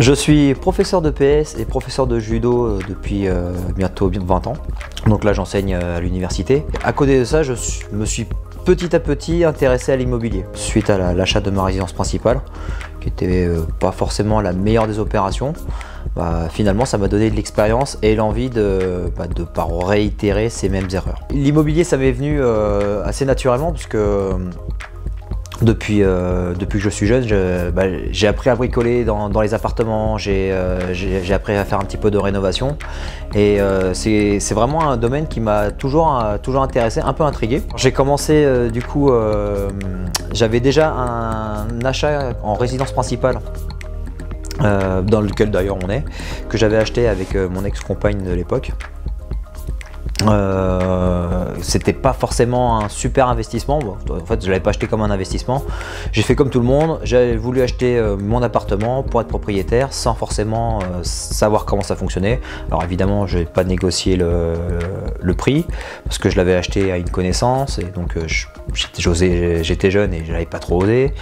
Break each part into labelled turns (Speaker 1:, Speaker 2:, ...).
Speaker 1: Je suis professeur de PS et professeur de judo depuis bientôt 20 ans. Donc là j'enseigne à l'université. À côté de ça, je me suis petit à petit intéressé à l'immobilier. Suite à l'achat de ma résidence principale, qui n'était pas forcément la meilleure des opérations, finalement ça m'a donné de l'expérience et l'envie de ne pas réitérer ces mêmes erreurs. L'immobilier ça m'est venu assez naturellement puisque depuis que je suis jeune, j'ai appris à bricoler dans les appartements, j'ai appris à faire un petit peu de rénovation et c'est vraiment un domaine qui m'a toujours intéressé, un peu intrigué. J'ai commencé du coup, j'avais déjà un achat en résidence principale dans lequel d'ailleurs on est, que j'avais acheté avec mon ex-compagne de l'époque. C'était pas forcément un super investissement. En fait je l'avais pas acheté comme un investissement, j'ai fait comme tout le monde, j'avais voulu acheter mon appartement pour être propriétaire sans forcément savoir comment ça fonctionnait. Alors évidemment je n'ai pas négocié le prix parce que je l'avais acheté à une connaissance et donc j'étais jeune et je n'avais pas trop osé.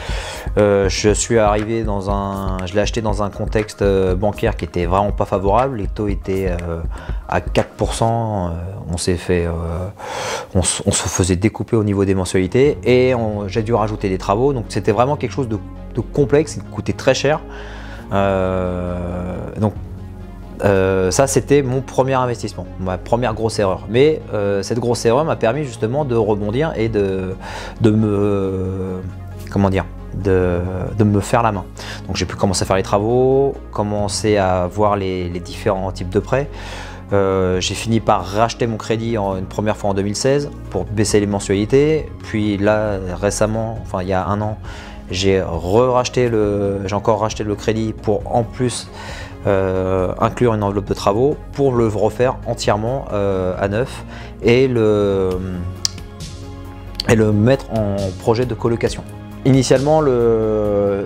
Speaker 1: Je suis arrivé je l'ai acheté dans un contexte bancaire qui était vraiment pas favorable, les taux étaient à 4%. On se faisait découper au niveau des mensualités et j'ai dû rajouter des travaux, donc c'était vraiment quelque chose de complexe, qui coûtait très cher. Ça c'était mon premier investissement, ma première grosse erreur. Mais cette grosse erreur m'a permis justement de rebondir et de me faire la main. Donc j'ai pu commencer à faire les travaux, commencer à voir les différents types de prêts. J'ai fini par racheter mon crédit une première fois en 2016 pour baisser les mensualités. Puis là récemment, enfin il y a un an, j'ai encore racheté le crédit pour en plus inclure une enveloppe de travaux pour le refaire entièrement à neuf et le mettre en projet de colocation. Initialement,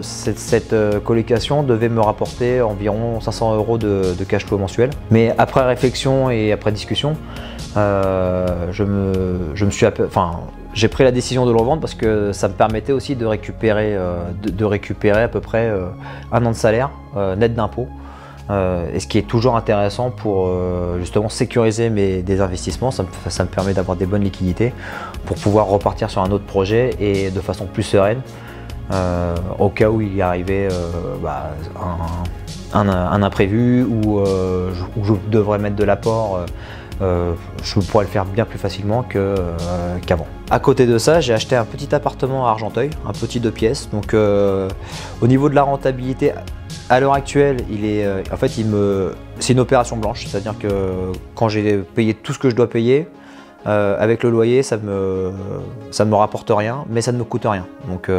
Speaker 1: cette colocation devait me rapporter environ 500 € de cash flow mensuel. Mais après réflexion et après discussion, j'ai pris la décision de le revendre parce que ça me permettait aussi de récupérer à peu près un an de salaire net d'impôts. Et ce qui est toujours intéressant pour justement sécuriser des investissements, ça me permet d'avoir des bonnes liquidités pour pouvoir repartir sur un autre projet et de façon plus sereine au cas où il y arrivait un imprévu où je devrais mettre de l'apport. Je pourrais le faire bien plus facilement qu'avant. À côté de ça, j'ai acheté un petit appartement à Argenteuil, un petit 2 pièces. Donc au niveau de la rentabilité, à l'heure actuelle, c'est une opération blanche, c'est-à-dire que quand j'ai payé tout ce que je dois payer, avec le loyer, ça me rapporte rien, mais ça ne me coûte rien. Donc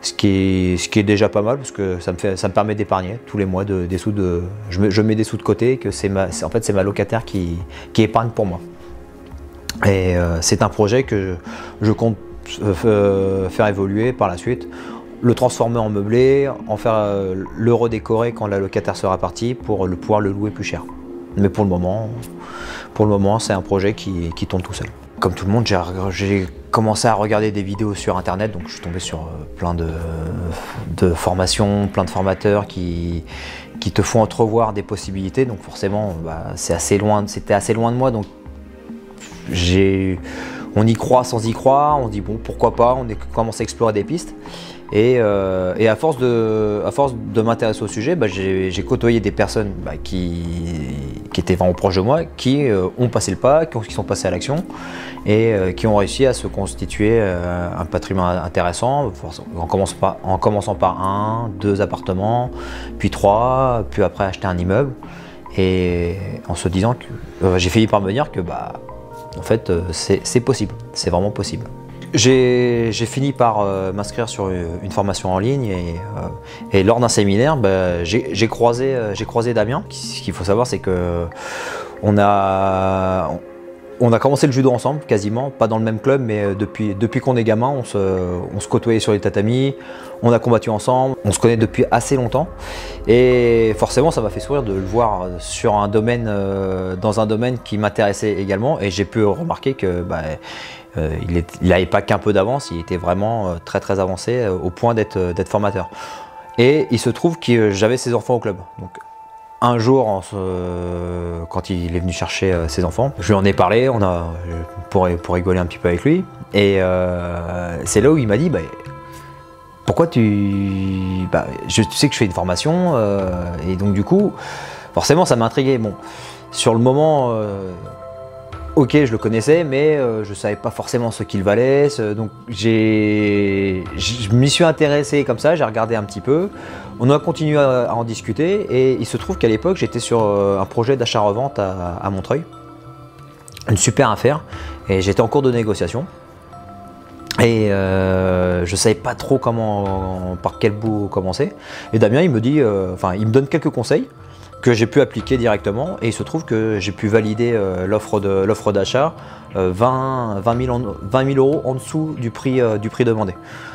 Speaker 1: ce qui est déjà pas mal parce que ça me permet d'épargner tous les mois je mets des sous de côté, que c'est ma locataire qui épargne pour moi. Et c'est un projet que je compte faire évoluer par la suite, le transformer en meublé, en faire le redécorer quand la locataire sera partie pour pouvoir le louer plus cher. Mais pour le moment, c'est un projet qui tourne tout seul. Comme tout le monde, j'ai commencé à regarder des vidéos sur internet, donc je suis tombé sur plein de formations, plein de formateurs qui te font entrevoir des possibilités. Donc forcément, c'était assez loin de moi. Donc on y croit sans y croire, on se dit bon pourquoi pas, on commence à explorer des pistes. Et à force de m'intéresser au sujet, j'ai côtoyé des personnes qui étaient vraiment proches de moi, qui ont passé le pas, qui sont passés à l'action et qui ont réussi à se constituer un patrimoine intéressant en commençant par 1, 2 appartements, puis 3, puis après acheter un immeuble. Et en se disant que j'ai fini par me dire que en fait c'est possible, c'est vraiment possible. J'ai fini par m'inscrire sur une formation en ligne et lors d'un séminaire, j'ai croisé Damien. Ce qu'il faut savoir, c'est que on a commencé le judo ensemble, quasiment, pas dans le même club, mais depuis qu'on est gamin, on se côtoyait sur les tatamis, on a combattu ensemble, on se connaît depuis assez longtemps. Et forcément, ça m'a fait sourire de le voir dans un domaine qui m'intéressait également. Et j'ai pu remarquer que il n'avait pas qu'un peu d'avance, il était vraiment très avancé au point d'être formateur. Et il se trouve que j'avais ses enfants au club. Donc un jour, quand il est venu chercher ses enfants, je lui en ai parlé, pour rigoler un petit peu avec lui. Et c'est là où il m'a dit, pourquoi tu sais que je fais une formation, et donc du coup, forcément ça m'a intrigué. Bon, sur le moment, ok, je le connaissais, mais je ne savais pas forcément ce qu'il valait. Donc je m'y suis intéressé comme ça, j'ai regardé un petit peu. On a continué à en discuter et il se trouve qu'à l'époque, j'étais sur un projet d'achat-revente à Montreuil. Une super affaire et j'étais en cours de négociation. Et je ne savais pas trop par quel bout commencer. Et Damien, il me dit, il me donne quelques conseils que j'ai pu appliquer directement et il se trouve que j'ai pu valider l'offre d'achat 20 000 euros en dessous du prix demandé,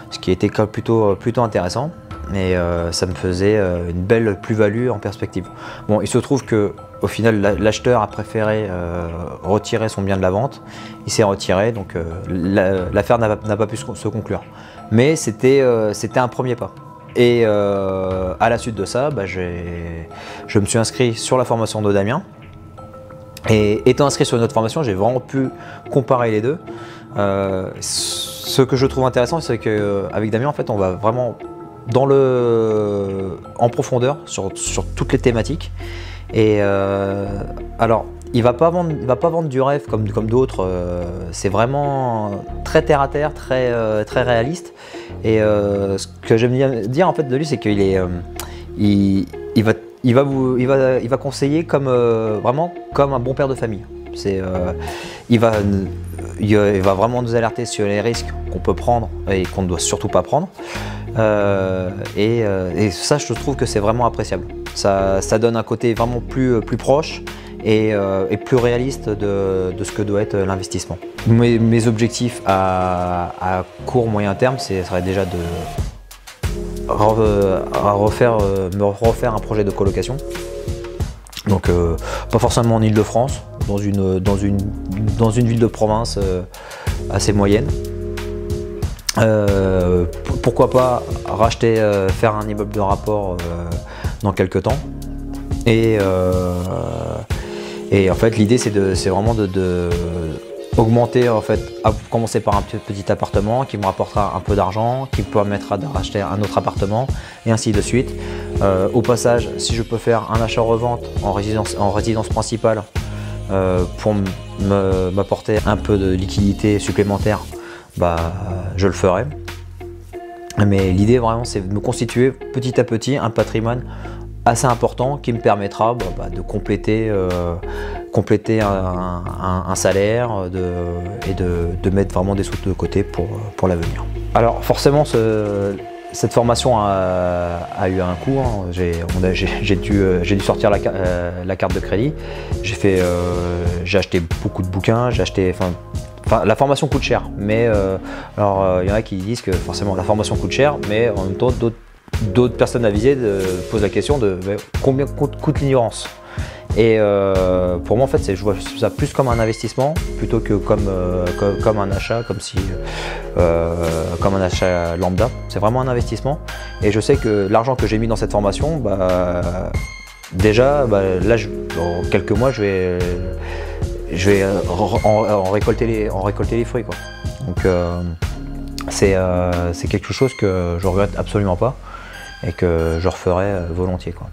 Speaker 1: ce qui était plutôt intéressant et ça me faisait une belle plus-value en perspective. Bon, il se trouve que au final l'acheteur a préféré retirer son bien de la vente, il s'est retiré, donc l'affaire n'a pas pu se conclure, mais c'était un premier pas. Et à la suite de ça, je me suis inscrit sur la formation de Damien. Et étant inscrit sur une autre formation, j'ai vraiment pu comparer les deux. Ce que je trouve intéressant, c'est qu'avec Damien, en fait, on va vraiment en profondeur sur toutes les thématiques. Et alors, il va pas vendre du rêve comme d'autres. C'est vraiment très terre à terre, très réaliste. Et ce que j'aime bien dire en fait de lui, c'est qu'il va conseiller vraiment comme un bon père de famille. Il va vraiment nous alerter sur les risques qu'on peut prendre et qu'on ne doit surtout pas prendre. Et ça, je trouve que c'est vraiment appréciable. Ça donne un côté vraiment plus proche et plus réaliste de ce que doit être l'investissement. Mes objectifs à court moyen terme, ce serait déjà de me refaire un projet de colocation. Donc pas forcément en Île-de-France, dans une ville de province assez moyenne. Pourquoi pas racheter, faire un immeuble de rapport dans quelques temps. Et en fait l'idée c'est vraiment de augmenter, en fait, à commencer par un petit appartement qui me rapportera un peu d'argent, qui me permettra de racheter un autre appartement et ainsi de suite. Au passage, si je peux faire un achat-revente en résidence principale pour m'apporter un peu de liquidité supplémentaire, je le ferai. Mais l'idée vraiment c'est de me constituer petit à petit un patrimoine assez important qui me permettra de compléter un salaire et de mettre vraiment des sous de côté pour l'avenir. Alors forcément cette formation a eu un coût, hein. J'ai dû sortir la carte de crédit, j'ai acheté beaucoup de bouquins, la formation coûte cher, mais alors il y en a qui disent que forcément la formation coûte cher, mais en même temps d'autres personnes avisées posent la question de combien coûte l'ignorance. Et pour moi en fait je vois ça plus comme un investissement plutôt que comme un achat, comme un achat lambda. C'est vraiment un investissement et je sais que l'argent que j'ai mis dans cette formation, déjà là dans quelques mois je vais en récolter les fruits, quoi. Donc c'est quelque chose que je regrette absolument pas et que je referai volontiers, quoi.